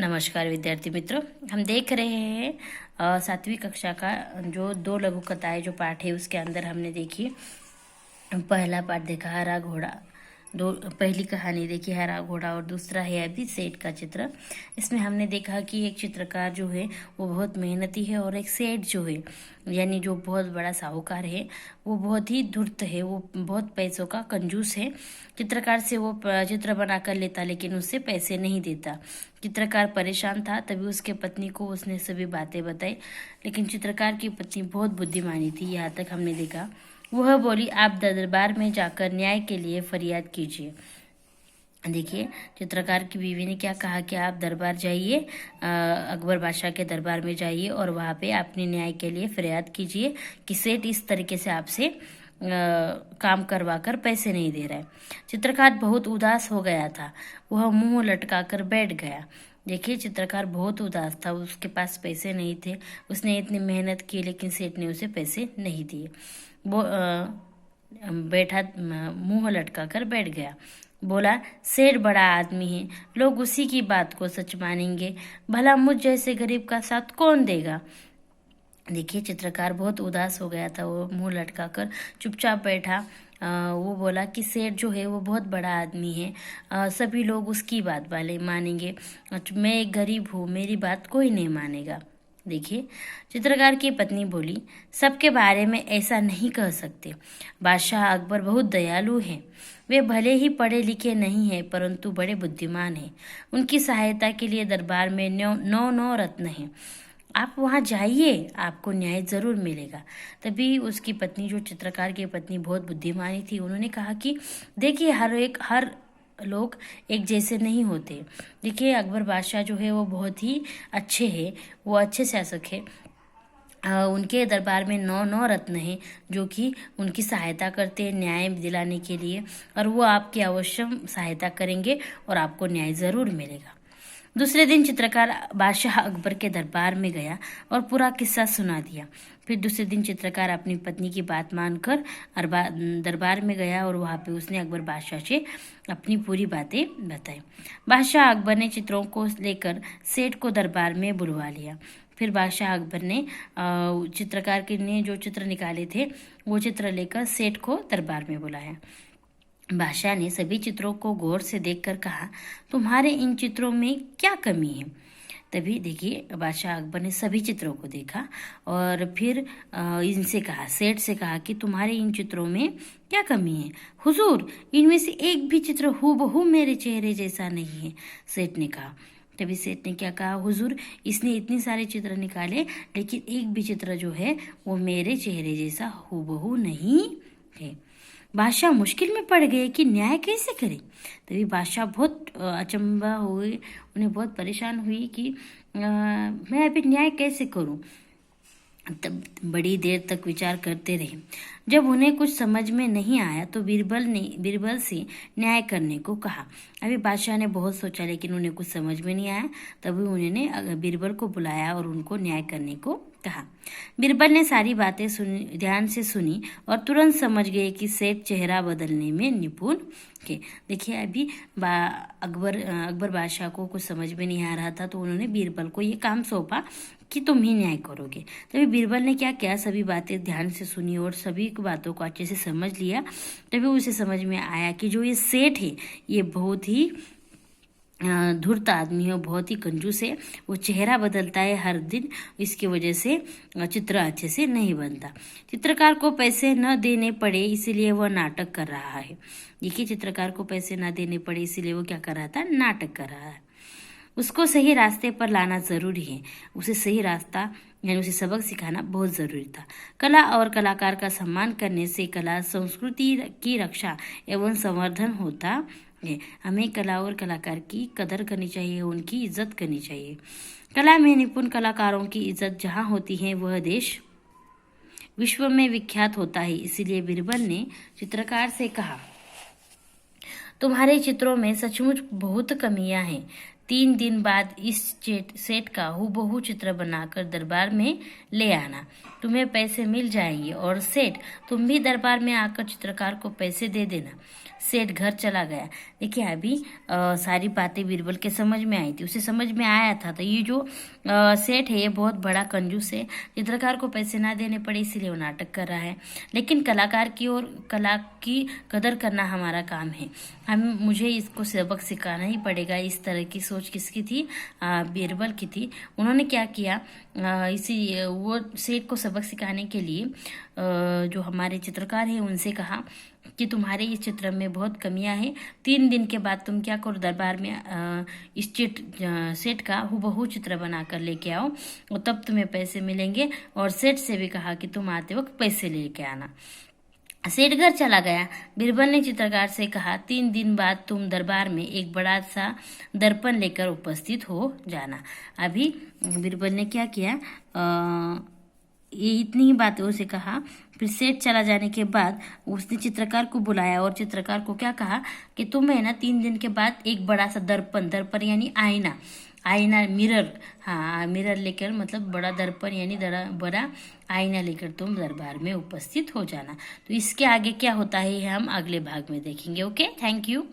नमस्कार विद्यार्थी मित्रों, हम देख रहे हैं 7वीं कक्षा का जो 2 लघु कथाएं जो पाठ है उसके अंदर हमने देखी। पहला पाठ देखा हरा घोड़ा, पहली कहानी देखी हरा घोड़ा और दूसरा है अभी सेठ का चित्र। इसमें हमने देखा कि एक चित्रकार जो है वो बहुत मेहनती है और एक सेठ जो है यानी जो बहुत बड़ा साहूकार है वो बहुत ही धूर्त है, वो बहुत पैसों का कंजूस है। चित्रकार से वो चित्र बना कर लेता लेकिन उससे पैसे नहीं देता। चित्रकार परेशान था, तभी उसके पत्नी को उसने सभी बातें बताई, लेकिन चित्रकार की पत्नी बहुत बुद्धिमानी थी। यहाँ तक हमने देखा। वह बोली, आप दरबार में जाकर न्याय के लिए फरियाद कीजिए। देखिए चित्रकार की बीवी ने क्या कहा कि आप दरबार जाइए, अकबर बादशाह के दरबार में जाइए और वहाँ पे अपने न्याय के लिए फरियाद कीजिए कि सेठ इस तरीके से आपसे काम करवा कर पैसे नहीं दे रहा है। चित्रकार बहुत उदास हो गया था, वह मुंह लटका कर बैठ गया। देखिए चित्रकार बहुत उदास था, उसके पास पैसे नहीं थे। उसने इतनी मेहनत की लेकिन सेठ ने उसे पैसे नहीं दिए। वो बैठा मुंह लटका कर बैठ गया। बोला, सेठ बड़ा आदमी है, लोग उसी की बात को सच मानेंगे, भला मुझ जैसे गरीब का साथ कौन देगा। देखिए चित्रकार बहुत उदास हो गया था, वो मुंह लटका कर चुपचाप बैठा। वो बोला कि सेठ जो है वो बहुत बड़ा आदमी है, सभी लोग उसकी बात वाले मानेंगे, मैं एक गरीब हूँ, मेरी बात कोई नहीं मानेगा। देखिए चित्रकार की पत्नी बोली, सबके बारे में ऐसा नहीं कह सकते। बादशाह अकबर बहुत दयालु हैं, वे भले ही पढ़े लिखे नहीं हैं परंतु बड़े बुद्धिमान हैं। उनकी सहायता के लिए दरबार में नौ रत्न हैं। आप वहाँ जाइए, आपको न्याय जरूर मिलेगा। तभी उसकी पत्नी, जो चित्रकार की पत्नी बहुत बुद्धिमानी थी, उन्होंने कहा कि देखिए हर लोग एक जैसे नहीं होते। देखिए अकबर बादशाह जो है वो बहुत ही अच्छे हैं, वो अच्छे शासक है। उनके दरबार में नौ रत्न हैं जो कि उनकी सहायता करते हैं न्याय दिलाने के लिए, और वो आपकी अवश्य सहायता करेंगे और आपको न्याय जरूर मिलेगा। दूसरे दिन चित्रकार बादशाह अकबर के दरबार में गया और पूरा किस्सा सुना दिया। फिर दूसरे दिन चित्रकार अपनी पत्नी की बात मानकर दरबार में गया और वहाँ पे उसने अकबर बादशाह से अपनी पूरी बातें बताई। बादशाह अकबर ने चित्रों को लेकर सेठ को दरबार में बुलवा लिया। फिर बादशाह अकबर ने चित्रकार के ने जो चित्र निकाले थे वो चित्र लेकर सेठ को दरबार में बुलाया। बादशाह ने सभी चित्रों को गौर से देखकर कहा, तुम्हारे इन चित्रों में क्या कमी है। तभी देखिए बादशाह अकबर ने सभी चित्रों को देखा और फिर इनसे कहा, सेठ से कहा कि तुम्हारे इन चित्रों में क्या कमी है। हुजूर, इनमें से एक भी चित्र हूबहू मेरे चेहरे जैसा नहीं है, सेठ ने कहा। तभी सेठ ने क्या कहा, हुजूर, इसने इतने सारे चित्र निकाले लेकिन एक भी चित्र जो है वो मेरे चेहरे जैसा हूबहू नहीं है। बादशाह मुश्किल में पड़ गए कि न्याय कैसे करें। तभी बादशाह बहुत अचंभा हुए, उन्हें बहुत परेशान हुई कि मैं अभी न्याय कैसे करूं। तब बड़ी देर तक विचार करते रहे। जब उन्हें कुछ समझ में नहीं आया तो बीरबल से न्याय करने को कहा। अभी बादशाह ने बहुत सोचा लेकिन उन्हें कुछ समझ में नहीं आया। तभी उन्होंने बीरबल को बुलाया और उनको न्याय करने को कहा। बीरबल ने सारी बातें ध्यान से सुनी और तुरंत समझ गए कि सेठ चेहरा बदलने में निपुण है। देखिए अभी अकबर बादशाह को कुछ समझ में नहीं आ रहा था तो उन्होंने बीरबल को ये काम सौंपा कि तुम ही न्याय करोगे। तभी बीरबल ने क्या किया, सभी बातें ध्यान से सुनी और सभी बातों को अच्छे से समझ लिया। तभी उसे समझ में आया कि जो ये सेठ है ये बहुत ही धूर्त आदमी है, बहुत ही कंजूस है, वो चेहरा बदलता है हर दिन, इसकी वजह से चित्र अच्छे से नहीं बनता। चित्रकार को पैसे न देने पड़े इसीलिए वह नाटक कर रहा है। देखिए चित्रकार को पैसे न देने पड़े इसीलिए वो क्या कर रहा था, नाटक कर रहा है। उसको सही रास्ते पर लाना जरूरी है, उसे सही रास्ता यानी उसे सबक सिखाना बहुत जरूरी था। कला और कलाकार का सम्मान करने से कला संस्कृति की रक्षा एवं संवर्धन होता है। हमें कला और कलाकार की कदर करनी चाहिए, उनकी इज्जत करनी चाहिए। कला में निपुण कलाकारों की इज्जत जहाँ होती है वह देश विश्व में विख्यात होता है। इसीलिए बीरबल ने चित्रकार से कहा, तुम्हारे चित्रों में सचमुच बहुत कमियां हैं। 3 दिन बाद इस सेट का हूबहू चित्र बनाकर दरबार में ले आना, तुम्हें पैसे मिल जाएंगे। और सेठ, तुम भी दरबार में आकर चित्रकार को पैसे दे देना। सेठ घर चला गया। देखिए अभी सारी बातें बीरबल के समझ में आई थी, उसे समझ में आया था। तो ये जो सेठ है ये बहुत बड़ा कंजूस है, चित्रकार को पैसे ना देने पड़े इसीलिए वो नाटक कर रहा है। लेकिन कलाकार की और कला की कदर करना हमारा काम है, मुझे इसको सबक सिखाना ही पड़ेगा। इस तरह की सोच किसकी थी? बीरबल की थी। उन्होंने क्या किया, इसी वो सेठ को सबक सिखाने के लिए जो हमारे चित्रकार हैं उनसे कहा कि तुम्हारे इस चित्र में बहुत कमियां हैं। 3 दिन के बाद तुम क्या करो, दरबार में इस सेठ का हूबहू चित्र बना कर लेके आओ और तब तुम्हें पैसे मिलेंगे। और सेठ से भी कहा कि तुम आते वक्त पैसे लेके आना। सेठ घर चला गया। बीरबल ने चित्रकार से कहा, 3 दिन बाद तुम दरबार में एक बड़ा सा दर्पण लेकर उपस्थित हो जाना। अभी बीरबल ने क्या किया, ये इतनी ही बातें उसे कहा। फिर सेठ चला जाने के बाद उसने चित्रकार को बुलाया और चित्रकार को क्या कहा कि तुम्हें ना 3 दिन के बाद एक बड़ा सा दर्पण यानी आईना मिरर, हाँ मिरर लेकर, मतलब बड़ा दर्पण यानी बड़ा आईना लेकर तुम दरबार में उपस्थित हो जाना। तो इसके आगे क्या होता है हम अगले भाग में देखेंगे। Okay, thank you.